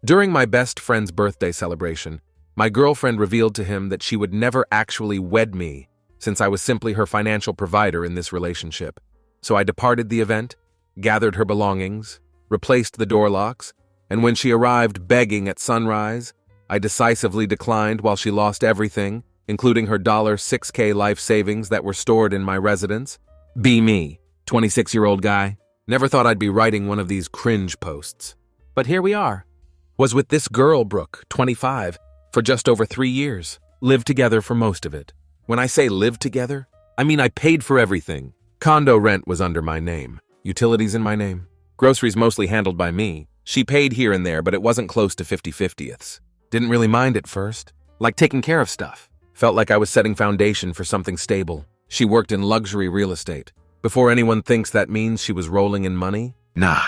During my best friend's birthday celebration, my girlfriend revealed to him that she would never actually wed me, since I was simply her financial provider in this relationship. So I departed the event, gathered her belongings, replaced the door locks, and when she arrived begging at sunrise, I decisively declined while she lost everything, including her $6K life savings that were stored in my residence. Be me, 26-year-old guy. Never thought I'd be writing one of these cringe posts. But here we are. Was with this girl, Brooke, 25, for just over 3 years. Lived together for most of it. When I say lived together, I mean I paid for everything. Condo rent was under my name. Utilities in my name. Groceries mostly handled by me. She paid here and there, but it wasn't close to 50-50ths. Didn't really mind at first. Like taking care of stuff. Felt like I was setting foundation for something stable. She worked in luxury real estate. Before anyone thinks that means she was rolling in money, nah.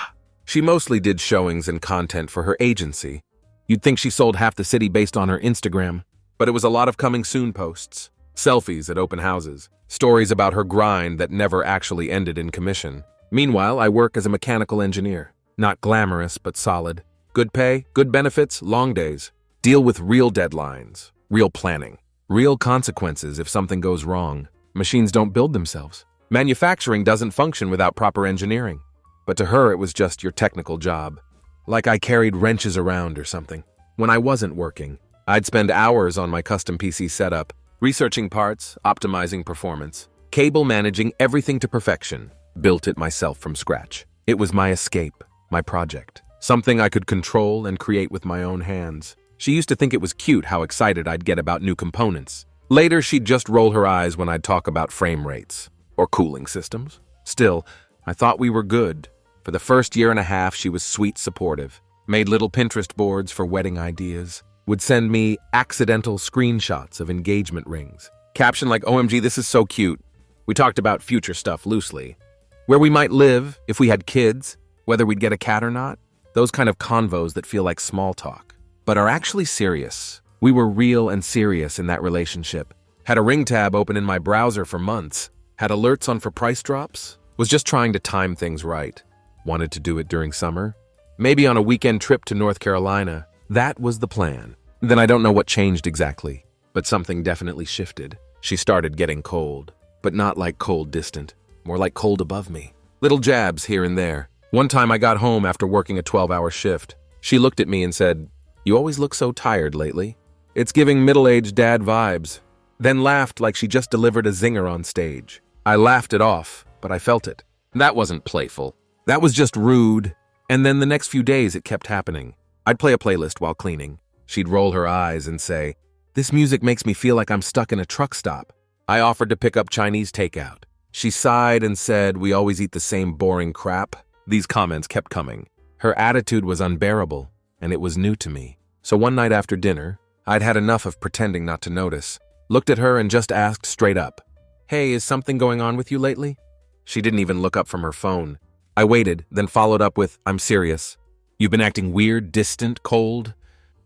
She mostly did showings and content for her agency. You'd think she sold half the city based on her Instagram, but it was a lot of coming soon posts, selfies at open houses, stories about her grind that never actually ended in commission. Meanwhile, I work as a mechanical engineer. Not glamorous, but solid. Good pay, good benefits, long days. Deal with real deadlines, real planning, real consequences if something goes wrong. Machines don't build themselves. Manufacturing doesn't function without proper engineering. But to her, it was just your technical job. Like I carried wrenches around or something. When I wasn't working, I'd spend hours on my custom PC setup, researching parts, optimizing performance, cable managing everything to perfection. Built it myself from scratch. It was my escape, my project. Something I could control and create with my own hands. She used to think it was cute how excited I'd get about new components. Later, she'd just roll her eyes when I'd talk about frame rates or cooling systems. Still, I thought we were good. For the first year and a half, she was sweet supportive, made little Pinterest boards for wedding ideas, would send me accidental screenshots of engagement rings. Caption like, OMG, this is so cute. We talked about future stuff loosely. Where we might live, if we had kids, whether we'd get a cat or not. Those kind of convos that feel like small talk, but are actually serious. We were real and serious in that relationship. Had a ring tab open in my browser for months. Had alerts on for price drops. Was just trying to time things right. Wanted to do it during summer. Maybe on a weekend trip to North Carolina. That was the plan. Then I don't know what changed exactly, but something definitely shifted. She started getting cold, but not like cold distant, more like cold above me. Little jabs here and there. One time I got home after working a 12-hour shift. She looked at me and said, "You always look so tired lately. It's giving middle-aged dad vibes." Then laughed like she just delivered a zinger on stage. I laughed it off, but I felt it. That wasn't playful. That was just rude. And then the next few days it kept happening. I'd play a playlist while cleaning. She'd roll her eyes and say, "This music makes me feel like I'm stuck in a truck stop." I offered to pick up Chinese takeout. She sighed and said, "We always eat the same boring crap." These comments kept coming. Her attitude was unbearable, and it was new to me. So one night after dinner, I'd had enough of pretending not to notice. Looked at her and just asked straight up, "Hey, is something going on with you lately?" She didn't even look up from her phone. I waited, then followed up with, "I'm serious. You've been acting weird, distant, cold,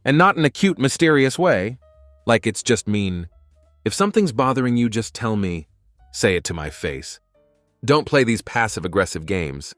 and not in a cute, mysterious way. Like it's just mean. If something's bothering you, just tell me. Say it to my face. Don't play these passive-aggressive games.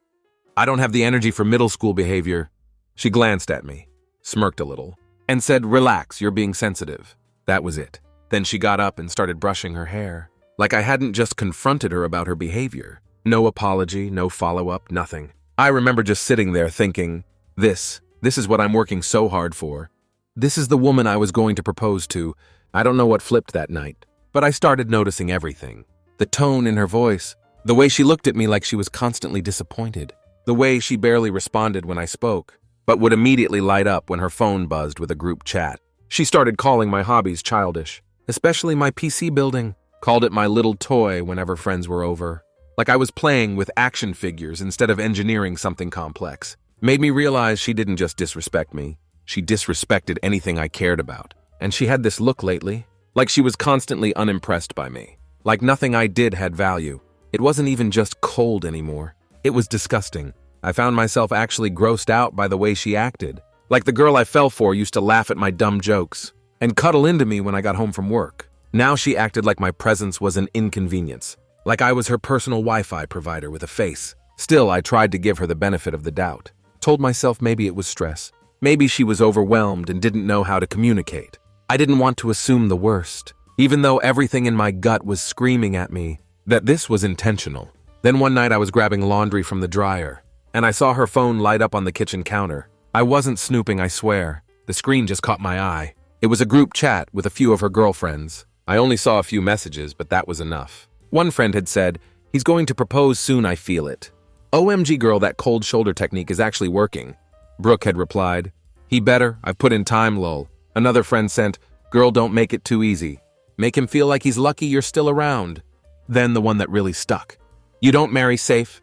I don't have the energy for middle school behavior." She glanced at me, smirked a little, and said, "Relax, you're being sensitive." That was it. Then she got up and started brushing her hair. Like I hadn't just confronted her about her behavior. No apology, no follow-up, nothing. I remember just sitting there thinking, this is what I'm working so hard for. This is the woman I was going to propose to. I don't know what flipped that night, but I started noticing everything. The tone in her voice, the way she looked at me like she was constantly disappointed, the way she barely responded when I spoke, but would immediately light up when her phone buzzed with a group chat. She started calling my hobbies childish, especially my PC building, called it my little toy whenever friends were over. Like I was playing with action figures instead of engineering something complex. Made me realize she didn't just disrespect me. She disrespected anything I cared about. And she had this look lately, like she was constantly unimpressed by me. Like nothing I did had value. It wasn't even just cold anymore. It was disgusting. I found myself actually grossed out by the way she acted. Like the girl I fell for used to laugh at my dumb jokes and cuddle into me when I got home from work. Now she acted like my presence was an inconvenience. Like I was her personal Wi-Fi provider with a face. Still, I tried to give her the benefit of the doubt. Told myself maybe it was stress. Maybe she was overwhelmed and didn't know how to communicate. I didn't want to assume the worst, even though everything in my gut was screaming at me that this was intentional. Then one night I was grabbing laundry from the dryer, and I saw her phone light up on the kitchen counter. I wasn't snooping, I swear. The screen just caught my eye. It was a group chat with a few of her girlfriends. I only saw a few messages, but that was enough. One friend had said, "He's going to propose soon, I feel it." "OMG girl, that cold shoulder technique is actually working." Brooke had replied, "He better, I've put in time, lol." Another friend sent, "Girl, don't make it too easy. Make him feel like he's lucky you're still around." Then the one that really stuck. "You don't marry safe.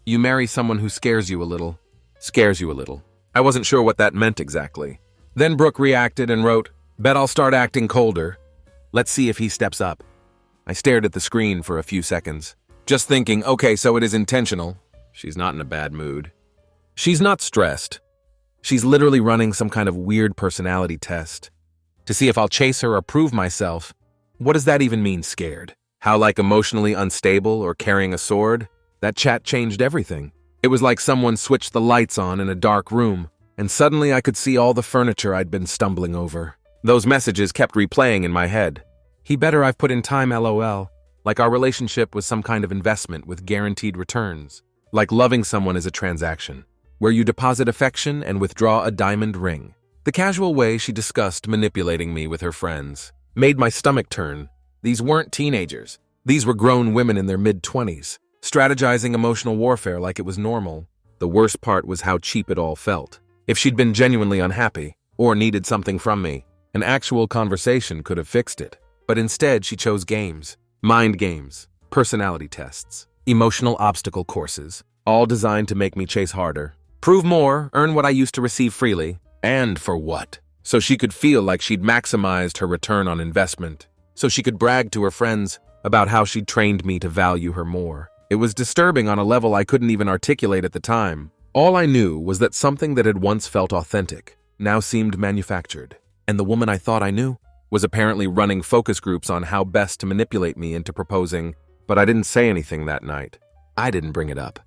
You marry someone who scares you a little." Scares you a little. I wasn't sure what that meant exactly. Then Brooke reacted and wrote, "Bet I'll start acting colder. Let's see if he steps up." I stared at the screen for a few seconds, just thinking, okay, so it is intentional. She's not in a bad mood. She's not stressed. She's literally running some kind of weird personality test to see if I'll chase her or prove myself. What does that even mean, scared? How, like, emotionally unstable or carrying a sword? That chat changed everything. It was like someone switched the lights on in a dark room, and suddenly I could see all the furniture I'd been stumbling over. Those messages kept replaying in my head. "He better, I've put in time, LOL." Like our relationship was some kind of investment with guaranteed returns. Like loving someone is a transaction, where you deposit affection and withdraw a diamond ring. The casual way she discussed manipulating me with her friends made my stomach turn. These weren't teenagers. These were grown women in their mid-20s, strategizing emotional warfare like it was normal. The worst part was how cheap it all felt. If she'd been genuinely unhappy, or needed something from me, an actual conversation could have fixed it. But instead, she chose games, mind games, personality tests, emotional obstacle courses, all designed to make me chase harder, prove more, earn what I used to receive freely. And for what? So she could feel like she'd maximized her return on investment. So she could brag to her friends about how she'd trained me to value her more. It was disturbing on a level I couldn't even articulate at the time. All I knew was that something that had once felt authentic now seemed manufactured. And the woman I thought I knew was apparently running focus groups on how best to manipulate me into proposing, but I didn't say anything that night. I didn't bring it up.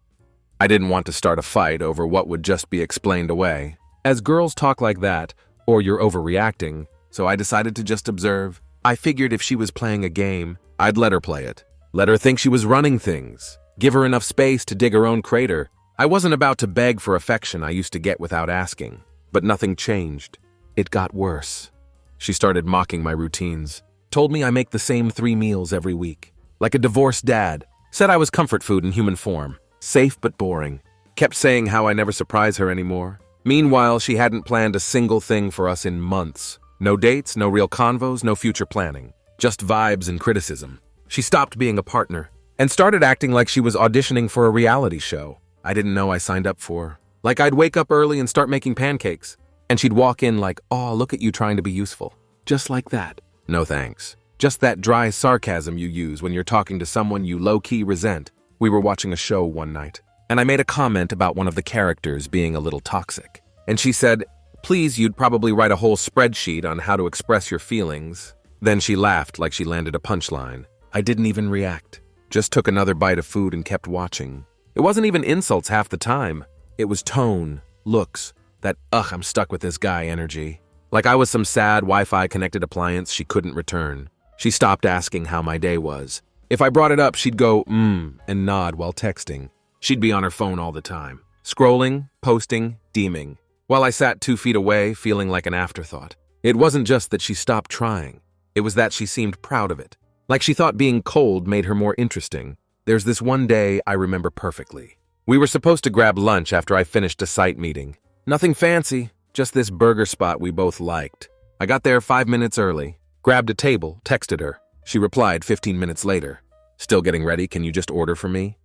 I didn't want to start a fight over what would just be explained away. As girls talk like that, or you're overreacting, so I decided to just observe. I figured if she was playing a game, I'd let her play it. Let her think she was running things. Give her enough space to dig her own crater. I wasn't about to beg for affection I used to get without asking. But nothing changed. It got worse. She started mocking my routines. Told me I make the same 3 meals every week. Like a divorced dad. Said I was comfort food in human form. Safe but boring. Kept saying how I never surprise her anymore. Meanwhile, she hadn't planned a single thing for us in months. No dates, no real convos, no future planning. Just vibes and criticism. She stopped being a partner and started acting like she was auditioning for a reality show I didn't know I signed up for. Like I'd wake up early and start making pancakes, and she'd walk in like, "Oh, look at you trying to be useful." Just like that. No thanks. Just that dry sarcasm you use when you're talking to someone you low-key resent. We were watching a show one night, and I made a comment about one of the characters being a little toxic. And she said, "Please, you'd probably write a whole spreadsheet on how to express your feelings." Then she laughed like she landed a punchline. I didn't even react. Just took another bite of food and kept watching. It wasn't even insults half the time. It was tone, looks, that I'm stuck with this guy energy. Like I was some sad Wi-Fi connected appliance she couldn't return. She stopped asking how my day was. If I brought it up, she'd go, and nod while texting. She'd be on her phone all the time. Scrolling, posting, deeming. While I sat 2 feet away, feeling like an afterthought. It wasn't just that she stopped trying. It was that she seemed proud of it. Like she thought being cold made her more interesting. There's this one day I remember perfectly. We were supposed to grab lunch after I finished a site meeting. Nothing fancy, just this burger spot we both liked. I got there 5 minutes early, grabbed a table, texted her. She replied 15 minutes later. "Still getting ready, can you just order for me?"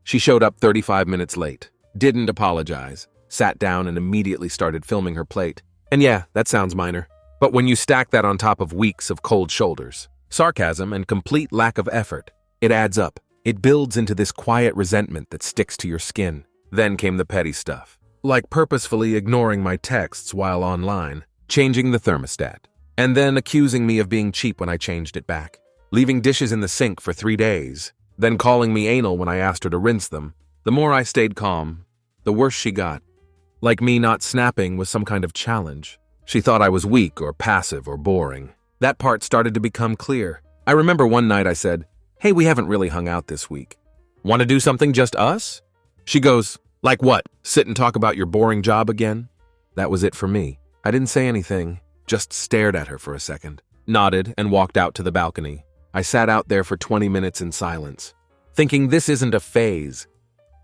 She showed up 35 minutes late. Didn't apologize. Sat down and immediately started filming her plate. And yeah, that sounds minor. But when you stack that on top of weeks of cold shoulders, sarcasm, and complete lack of effort, it adds up. It builds into this quiet resentment that sticks to your skin. Then came the petty stuff. Like purposefully ignoring my texts while online, changing the thermostat, and then accusing me of being cheap when I changed it back. Leaving dishes in the sink for 3 days, then calling me anal when I asked her to rinse them. The more I stayed calm, the worse she got. Like me not snapping was some kind of challenge. She thought I was weak or passive or boring. That part started to become clear. I remember one night I said, "Hey, we haven't really hung out this week. Want to do something just us?" She goes, "Like what? Sit and talk about your boring job again?" That was it for me. I didn't say anything, just stared at her for a second, nodded, and walked out to the balcony. I sat out there for 20 minutes in silence, thinking this isn't a phase.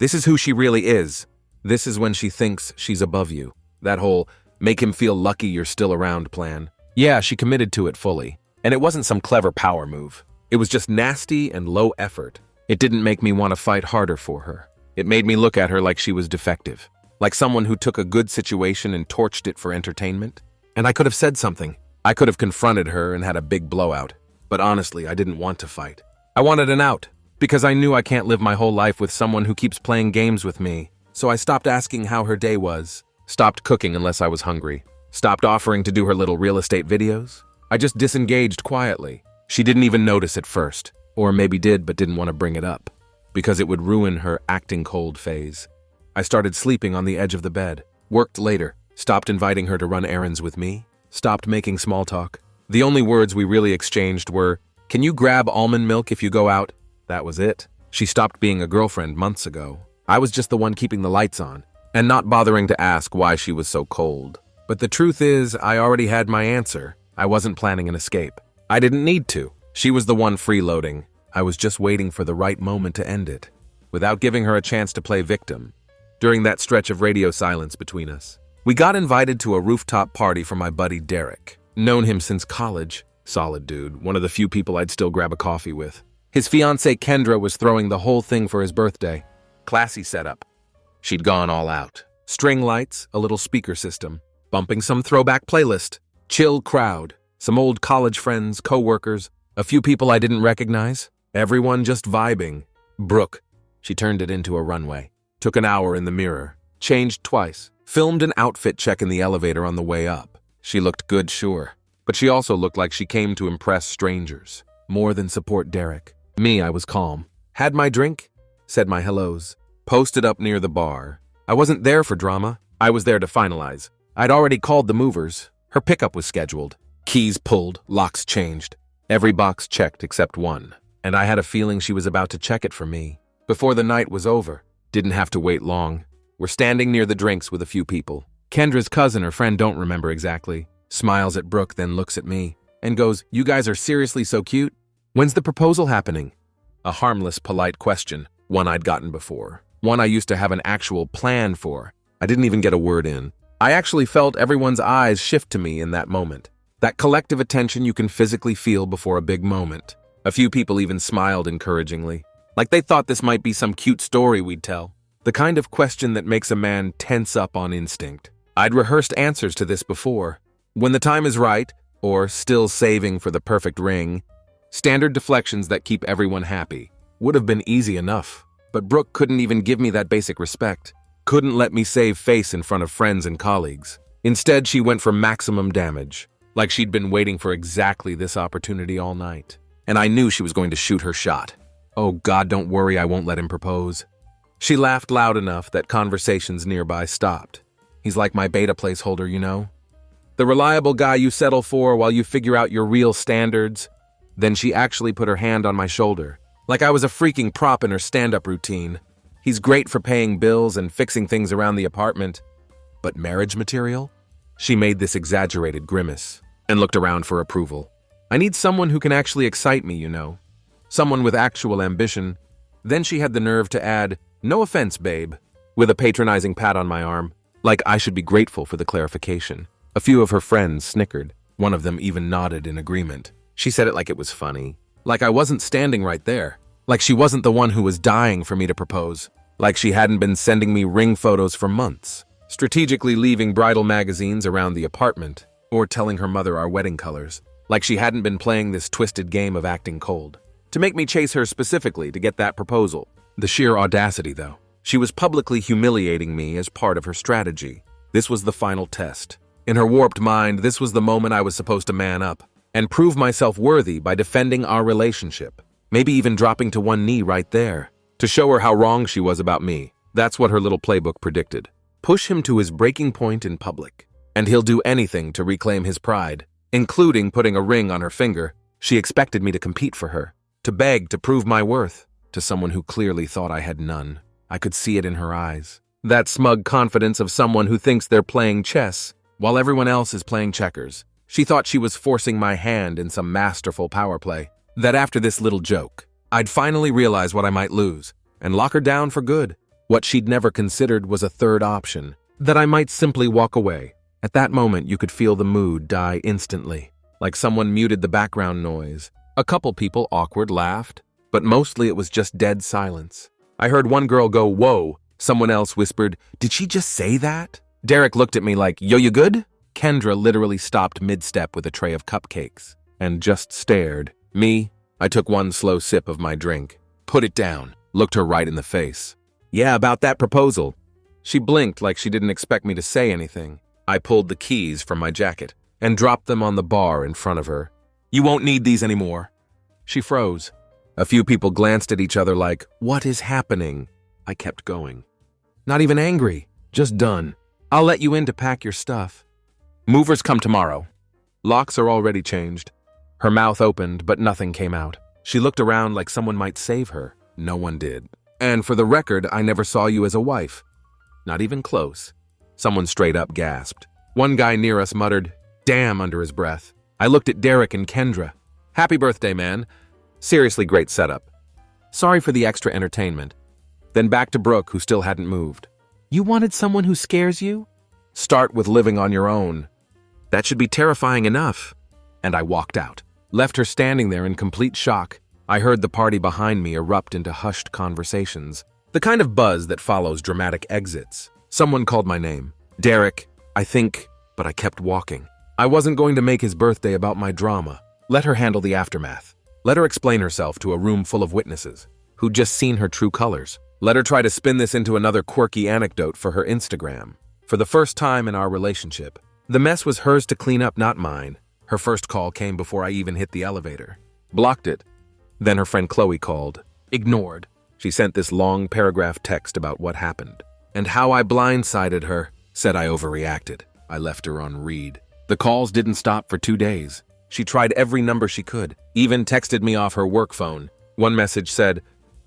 This is who she really is. This is when she thinks she's above you. That whole make him feel lucky you're still around plan. Yeah, she committed to it fully. And it wasn't some clever power move. It was just nasty and low effort. It didn't make me want to fight harder for her. It made me look at her like she was defective. Like someone who took a good situation and torched it for entertainment. And I could have said something. I could have confronted her and had a big blowout. But honestly, I didn't want to fight. I wanted an out, because I knew I can't live my whole life with someone who keeps playing games with me. So I stopped asking how her day was, stopped cooking unless I was hungry, stopped offering to do her little real estate videos. I just disengaged quietly. She didn't even notice at first, or maybe did but didn't want to bring it up, because it would ruin her acting cold phase. I started sleeping on the edge of the bed, worked later, stopped inviting her to run errands with me, stopped making small talk. The only words we really exchanged were, "Can you grab almond milk if you go out?" That was it. She stopped being a girlfriend months ago. I was just the one keeping the lights on, and not bothering to ask why she was so cold. But the truth is, I already had my answer. I wasn't planning an escape. I didn't need to. She was the one freeloading. I was just waiting for the right moment to end it, without giving her a chance to play victim. During that stretch of radio silence between us, we got invited to a rooftop party for my buddy Derek. Known him since college. Solid dude, one of the few people I'd still grab a coffee with. His fiancée Kendra was throwing the whole thing for his birthday. Classy setup. She'd gone all out. String lights, a little speaker system, bumping some throwback playlist. Chill crowd, some old college friends, co-workers, a few people I didn't recognize. Everyone just vibing. Brooke. She turned it into a runway. Took an hour in the mirror. Changed twice. Filmed an outfit check in the elevator on the way up. She looked good, sure. But she also looked like she came to impress strangers. More than support Derek. Me, I was calm. Had my drink. Said my hellos. Posted up near the bar. I wasn't there for drama. I was there to finalize. I'd already called the movers. Her pickup was scheduled. Keys pulled, locks changed. Every box checked except one. And I had a feeling she was about to check it for me. Before the night was over. Didn't have to wait long. We're standing near the drinks with a few people. Kendra's cousin or friend, don't remember exactly, smiles at Brooke, then looks at me, and goes, "You guys are seriously so cute? When's the proposal happening?" A harmless, polite question, one I'd gotten before. One I used to have an actual plan for. I didn't even get a word in. I actually felt everyone's eyes shift to me in that moment. That collective attention you can physically feel before a big moment. A few people even smiled encouragingly, like they thought this might be some cute story we'd tell. The kind of question that makes a man tense up on instinct. I'd rehearsed answers to this before. When the time is right, or still saving for the perfect ring, standard deflections that keep everyone happy. Would have been easy enough. But Brooke couldn't even give me that basic respect. Couldn't let me save face in front of friends and colleagues. Instead, she went for maximum damage, like she'd been waiting for exactly this opportunity all night. And I knew she was going to shoot her shot. "Oh God, don't worry, I won't let him propose." She laughed loud enough that conversations nearby stopped. "He's like my beta placeholder, you know? The reliable guy you settle for while you figure out your real standards." Then she actually put her hand on my shoulder, like I was a freaking prop in her stand-up routine. "He's great for paying bills and fixing things around the apartment. But marriage material?" She made this exaggerated grimace and looked around for approval. "I need someone who can actually excite me, you know. Someone with actual ambition." Then she had the nerve to add, "No offense, babe," with a patronizing pat on my arm, like I should be grateful for the clarification. A few of her friends snickered. One of them even nodded in agreement. She said it like it was funny. Like I wasn't standing right there. Like she wasn't the one who was dying for me to propose. Like she hadn't been sending me ring photos for months. Strategically leaving bridal magazines around the apartment. Or telling her mother our wedding colors. Like she hadn't been playing this twisted game of acting cold. To make me chase her specifically to get that proposal. The sheer audacity, though. She was publicly humiliating me as part of her strategy. This was the final test. In her warped mind, this was the moment I was supposed to man up and prove myself worthy by defending our relationship. Maybe even dropping to one knee right there to show her how wrong she was about me. That's what her little playbook predicted. push him to his breaking point in public. And he'll do anything to reclaim his pride, including putting a ring on her finger. She expected me to compete for her, to beg to prove my worth to someone who clearly thought I had none. I could see it in her eyes. That smug confidence of someone who thinks they're playing chess while everyone else is playing checkers. She thought she was forcing my hand in some masterful power play. That after this little joke, I'd finally realize what I might lose and lock her down for good. What she'd never considered was a third option, that I might simply walk away. At that moment, you could feel the mood die instantly, like someone muted the background noise. A couple people awkward laughed, but mostly it was just dead silence. I heard one girl go, "Whoa." Someone else whispered, "Did she just say that?" Derek looked at me like, "Yo, you good?" Kendra literally stopped mid-step with a tray of cupcakes and just stared. Me, I took one slow sip of my drink, put it down, looked her right in the face. "Yeah, about that proposal." She blinked like she didn't expect me to say anything. I pulled the keys from my jacket and dropped them on the bar in front of her. "You won't need these anymore." She froze. A few people glanced at each other like, "What is happening?" I kept going. Not even angry, just done. "I'll let you in to pack your stuff. Movers come tomorrow. Locks are already changed." Her mouth opened, but nothing came out. She looked around like someone might save her. No one did. "And for the record, I never saw you as a wife." Not even close. Someone straight up gasped. One guy near us muttered, "Damn," under his breath. I looked at Derek and Kendra. "Happy birthday, man. Seriously great setup. Sorry for the extra entertainment." Then back to Brooke, who still hadn't moved. "You wanted someone who scares you? Start with living on your own. That should be terrifying enough." And I walked out, left her standing there in complete shock. I heard the party behind me erupt into hushed conversations, the kind of buzz that follows dramatic exits. Someone called my name. "Derek, I think," but I kept walking. I wasn't going to make his birthday about my drama. Let her handle the aftermath. Let her explain herself to a room full of witnesses who'd just seen her true colors. Let her try to spin this into another quirky anecdote for her Instagram. For the first time in our relationship, the mess was hers to clean up, not mine. Her first call came before I even hit the elevator. Blocked it. Then her friend Chloe called. Ignored. She sent this long paragraph text about what happened and how I blindsided her. Said I overreacted. I left her on read. The calls didn't stop for 2 days. She tried every number she could, even texted me off her work phone. One message said,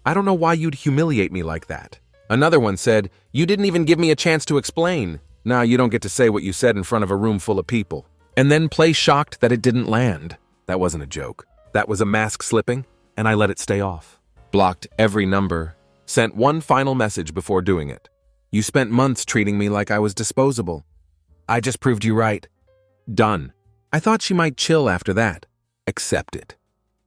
"I don't know why you'd humiliate me like that." Another one said, "You didn't even give me a chance to explain. Now you don't get to say what you said in front of a room full of people." And then play shocked that it didn't land. That wasn't a joke. That was a mask slipping, and I let it stay off. Blocked every number. Sent one final message before doing it. "You spent months treating me like I was disposable. I just proved you right." Done. I thought she might chill after that. Accept it.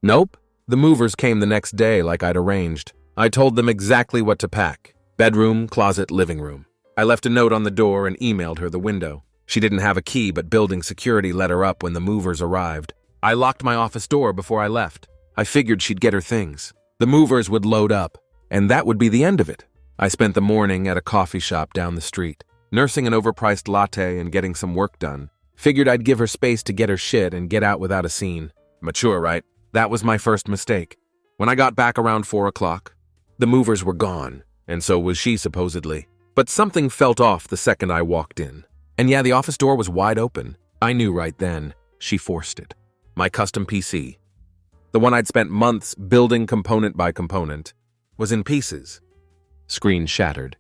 Nope. The movers came the next day like I'd arranged. I told them exactly what to pack. Bedroom, closet, living room. I left a note on the door and emailed her the window. She didn't have a key, but building security let her up when the movers arrived. I locked my office door before I left. I figured she'd get her things. The movers would load up, and that would be the end of it. I spent the morning at a coffee shop down the street, nursing an overpriced latte and getting some work done. Figured I'd give her space to get her shit and get out without a scene. Mature, right? That was my first mistake. When I got back around 4 o'clock, the movers were gone, and so was she supposedly. But something felt off the second I walked in. And yeah, the office door was wide open. I knew right then. She forced it. My custom PC, the one I'd spent months building component by component, was in pieces. Screen shattered.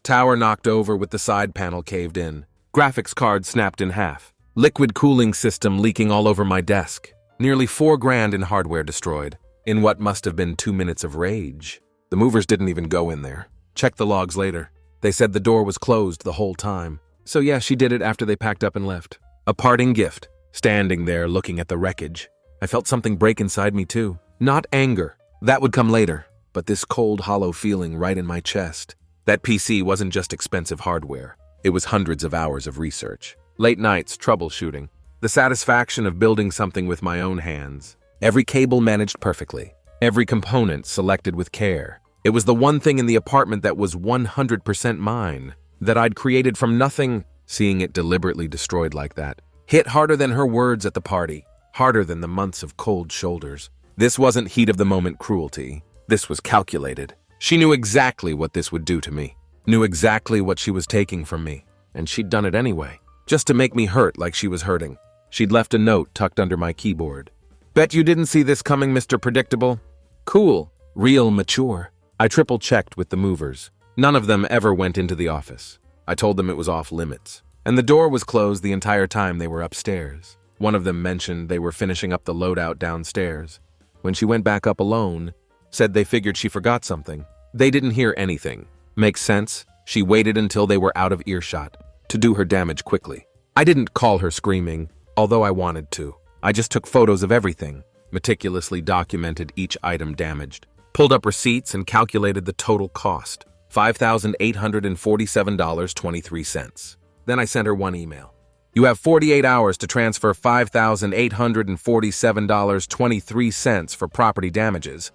Tower knocked over with the side panel caved in. Graphics card snapped in half. Liquid cooling system leaking all over my desk. Nearly $4,000 in hardware destroyed. In what must have been 2 minutes of rage. The movers didn't even go in there. Check the logs later. They said the door was closed the whole time. So yeah, she did it after they packed up and left. A parting gift. Standing there looking at the wreckage. I felt something break inside me too. Not anger. That would come later. But this cold, hollow feeling right in my chest. That PC wasn't just expensive hardware. It was hundreds of hours of research. Late nights, troubleshooting. The satisfaction of building something with my own hands. Every cable managed perfectly. Every component selected with care. It was the one thing in the apartment that was 100% mine. That I'd created from nothing. Seeing it deliberately destroyed like that hit harder than her words at the party. Harder than the months of cold shoulders. This wasn't heat-of-the-moment cruelty. This was calculated. She knew exactly what this would do to me. Knew exactly what she was taking from me, and she'd done it anyway, just to make me hurt like she was hurting. She'd left a note tucked under my keyboard. Bet you didn't see this coming, Mr. Predictable. Cool. Real mature. I triple-checked with the movers. None of them ever went into the office. I told them it was off limits, and the door was closed the entire time they were upstairs. One of them mentioned they were finishing up the loadout downstairs. When she went back up alone, said they figured she forgot something. They didn't hear anything. Makes sense. She waited until they were out of earshot to do her damage quickly. I didn't call her screaming, although I wanted to. I just took photos of everything, meticulously documented each item damaged, pulled up receipts and calculated the total cost, $5,847.23. Then I sent her one email. You have 48 hours to transfer $5,847.23 for property damages,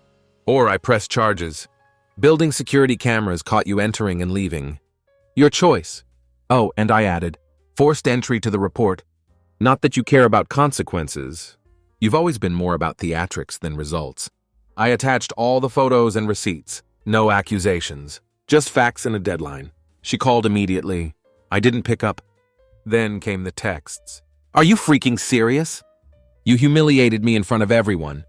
or I press charges. Building security cameras caught you entering and leaving. Your choice. Oh, and I added, forced entry to the report. Not that you care about consequences. You've always been more about theatrics than results. I attached all the photos and receipts. No accusations. Just facts and a deadline. She called immediately. I didn't pick up. Then came the texts. Are you freaking serious? You humiliated me in front of everyone.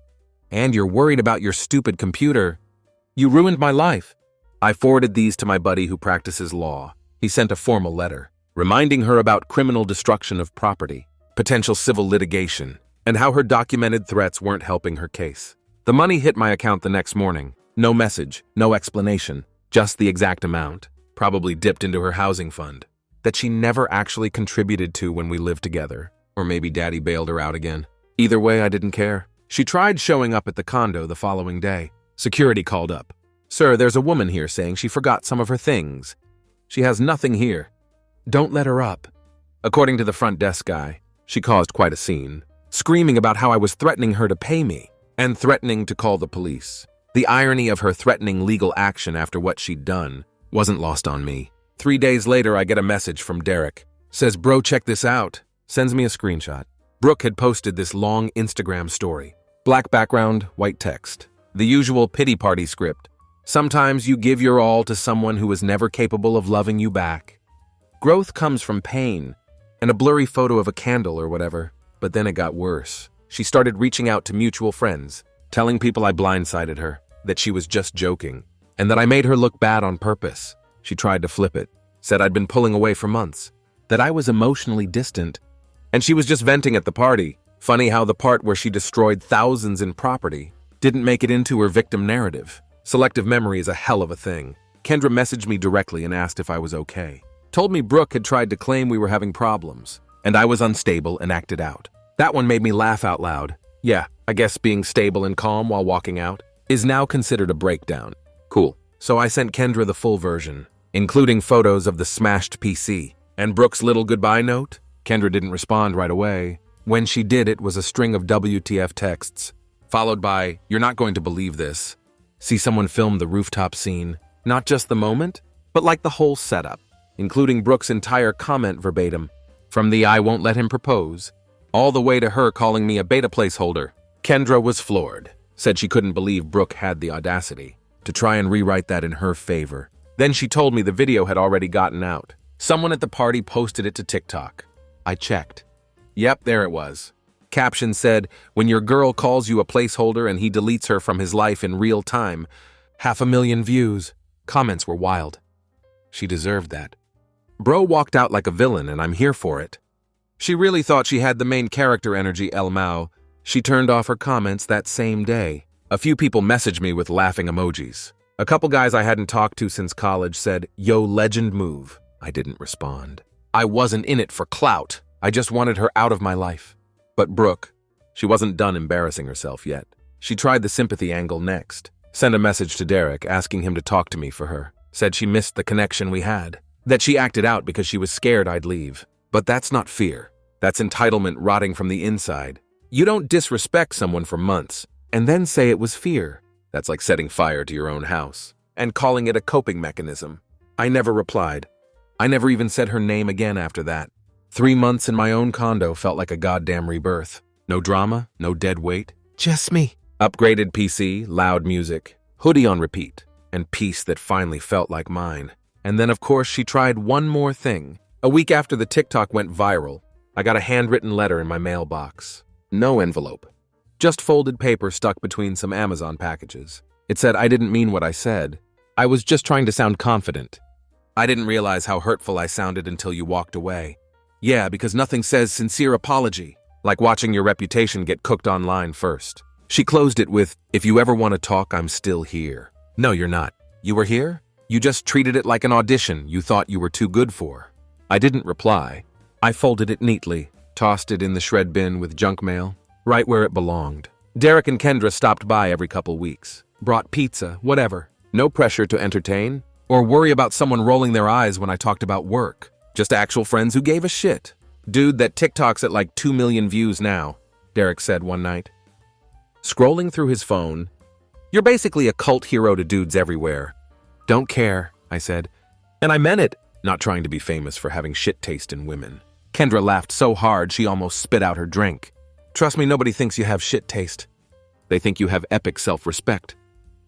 And you're worried about your stupid computer. You ruined my life. I forwarded these to my buddy who practices law. He sent a formal letter, reminding her about criminal destruction of property, potential civil litigation, and how her documented threats weren't helping her case. The money hit my account the next morning. No message, no explanation, just the exact amount, probably dipped into her housing fund, that she never actually contributed to when we lived together. Or maybe Daddy bailed her out again. Either way, I didn't care. She tried showing up at the condo the following day. Security called up. Sir, there's a woman here saying she forgot some of her things. She has nothing here. Don't let her up. According to the front desk guy, she caused quite a scene, screaming about how I was threatening her to pay me and threatening to call the police. The irony of her threatening legal action after what she'd done wasn't lost on me. 3 days later, I get a message from Derek. Says, bro, check this out. Sends me a screenshot. Brooke had posted this long Instagram story. Black background, white text. The usual pity party script. Sometimes you give your all to someone who is never capable of loving you back. Growth comes from pain, and a blurry photo of a candle or whatever. But then it got worse. She started reaching out to mutual friends, telling people I blindsided her, that she was just joking, and that I made her look bad on purpose. She tried to flip it, said I'd been pulling away for months, that I was emotionally distant, and she was just venting at the party. Funny how the part where she destroyed thousands in property didn't make it into her victim narrative. Selective memory is a hell of a thing. Kendra messaged me directly and asked if I was okay. Told me Brooke had tried to claim we were having problems, and I was unstable and acted out. That one made me laugh out loud. Yeah, I guess being stable and calm while walking out is now considered a breakdown. Cool. So I sent Kendra the full version, including photos of the smashed PC. And Brooke's little goodbye note? Kendra didn't respond right away. When she did, it was a string of WTF texts, followed by, you're not going to believe this. See someone film the rooftop scene. Not just the moment, but like the whole setup, including Brooke's entire comment verbatim. From the I won't let him propose, all the way to her calling me a beta placeholder. Kendra was floored, said she couldn't believe Brooke had the audacity to try and rewrite that in her favor. Then she told me the video had already gotten out. Someone at the party posted it to TikTok. I checked. Yep, there it was. Caption said, when your girl calls you a placeholder and he deletes her from his life in real time. 500,000 views. Comments were wild. She deserved that. Bro walked out like a villain and I'm here for it. She really thought she had the main character energy, El Mao. She turned off her comments that same day. A few people messaged me with laughing emojis. A couple guys I hadn't talked to since college said, yo, legend move. I didn't respond. I wasn't in it for clout. I just wanted her out of my life. But Brooke, she wasn't done embarrassing herself yet. She tried the sympathy angle next. Sent a message to Derek asking him to talk to me for her. Said she missed the connection we had. That she acted out because she was scared I'd leave. But that's not fear. That's entitlement rotting from the inside. You don't disrespect someone for months and then say it was fear. That's like setting fire to your own house and calling it a coping mechanism. I never replied. I never even said her name again after that. 3 months in my own condo felt like a goddamn rebirth. No drama, no dead weight, just me. Upgraded PC, loud music, hoodie on repeat, and peace that finally felt like mine. And then, of course, she tried one more thing. A week after the TikTok went viral, I got a handwritten letter in my mailbox. No envelope. Just folded paper stuck between some Amazon packages. It said I didn't mean what I said. I was just trying to sound confident. I didn't realize how hurtful I sounded until you walked away. Yeah, because nothing says sincere apology, like watching your reputation get cooked online first. She closed it with, "If you ever want to talk, I'm still here." No, you're not. You were here? You just treated it like an audition you thought you were too good for. I didn't reply. I folded it neatly, tossed it in the shred bin with junk mail, right where it belonged. Derek and Kendra stopped by every couple weeks, brought pizza, whatever. No pressure to entertain or worry about someone rolling their eyes when I talked about work. Just actual friends who gave a shit. "Dude, that TikTok's at like 2 million views now," Derek said one night. Scrolling through his phone, "You're basically a cult hero to dudes everywhere." "Don't care," I said. And I meant it, not trying to be famous for having shit taste in women. Kendra laughed so hard she almost spit out her drink. "Trust me, nobody thinks you have shit taste. They think you have epic self-respect."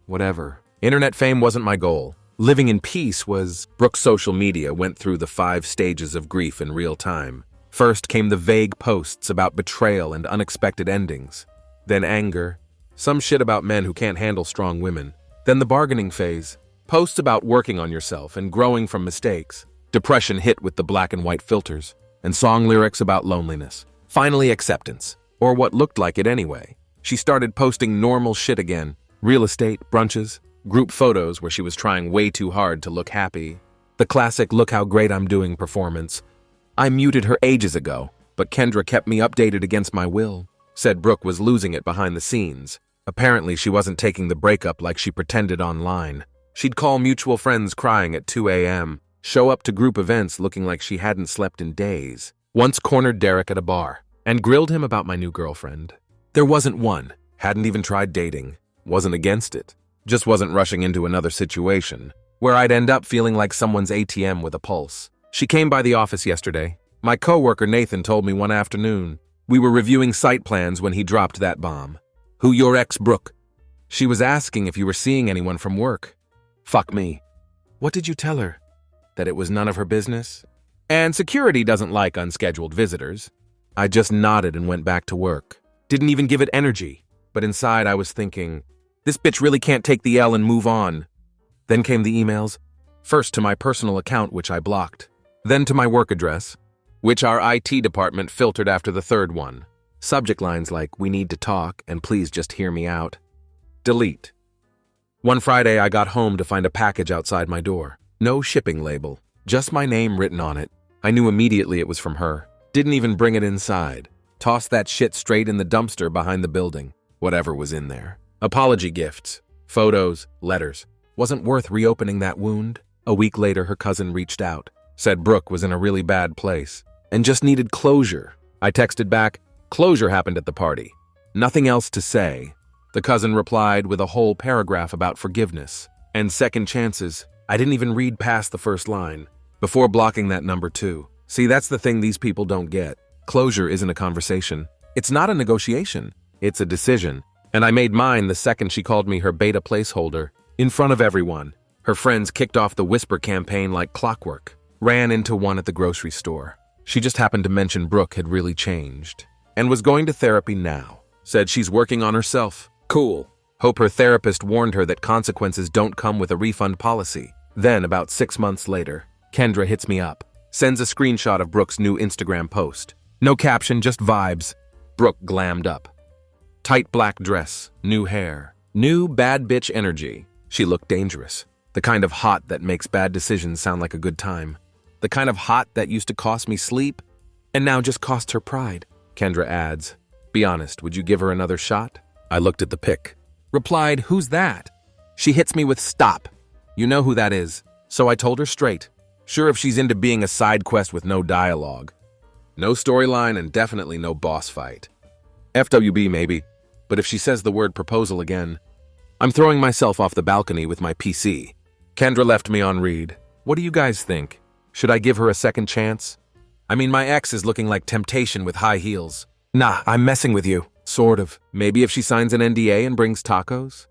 Whatever. Internet fame wasn't my goal. Living in peace was. Brooke's social media went through the 5 stages of grief in real time. First came the vague posts about betrayal and unexpected endings. Then anger. Some shit about men who can't handle strong women. Then the bargaining phase. Posts about working on yourself and growing from mistakes. Depression hit with the black and white filters. And song lyrics about loneliness. Finally, acceptance. Or what looked like it anyway. She started posting normal shit again. Real estate, brunches, group photos where she was trying way too hard to look happy. The classic "look how great I'm doing" performance. I muted her ages ago, but Kendra kept me updated against my will. Said Brooke was losing it behind the scenes. Apparently she wasn't taking the breakup like she pretended online. She'd call mutual friends crying at 2 a.m., show up to group events looking like she hadn't slept in days. Once cornered Derek at a bar and grilled him about my new girlfriend. There wasn't one, hadn't even tried dating, wasn't against it. Just wasn't rushing into another situation where I'd end up feeling like someone's ATM with a pulse. She came by the office yesterday. My coworker Nathan told me one afternoon. We were reviewing site plans when he dropped that bomb. "Who your ex, Brooke?" She was asking if you were seeing anyone from work. Fuck me. What did you tell her? That it was none of her business? And security doesn't like unscheduled visitors. I just nodded and went back to work. Didn't even give it energy. But inside I was thinking, this bitch really can't take the L and move on. Then came the emails. First to my personal account, which I blocked. Then to my work address, which our IT department filtered after the third one. Subject lines like, "We need to talk," and "Please just hear me out." Delete. One Friday I got home to find a package outside my door. No shipping label, just my name written on it. I knew immediately it was from her. Didn't even bring it inside. Tossed that shit straight in the dumpster behind the building. Whatever was in there. Apology gifts, photos, letters. Wasn't worth reopening that wound. A week later her cousin reached out. Said Brooke was in a really bad place and just needed closure. I texted back, "Closure happened at the party. Nothing else to say." The cousin replied with a whole paragraph about forgiveness and second chances. I didn't even read past the first line before blocking that number too. See, that's the thing these people don't get. Closure isn't a conversation. It's not a negotiation. It's a decision. And I made mine the second she called me her beta placeholder in front of everyone. Her friends kicked off the whisper campaign like clockwork. Ran into one at the grocery store. She just happened to mention Brooke had really changed and was going to therapy now. Said she's working on herself. Cool. Hope her therapist warned her that consequences don't come with a refund policy. Then, about 6 months later, Kendra hits me up. Sends a screenshot of Brooke's new Instagram post. No caption, just vibes. Brooke glammed up. Tight black dress, new hair, new bad bitch energy. She looked dangerous. The kind of hot that makes bad decisions sound like a good time. The kind of hot that used to cost me sleep and now just costs her pride. Kendra adds, "Be honest, would you give her another shot?" I looked at the pic. Replied, "Who's that?" She hits me with, "Stop. You know who that is." So I told her straight. Sure, if she's into being a side quest with no dialogue. No storyline and definitely no boss fight. FWB maybe, but if she says the word proposal again, I'm throwing myself off the balcony with my PC. Kendra left me on read. What do you guys think? Should I give her a second chance? I mean, my ex is looking like temptation with high heels. Nah, I'm messing with you. Sort of. Maybe if she signs an NDA and brings tacos?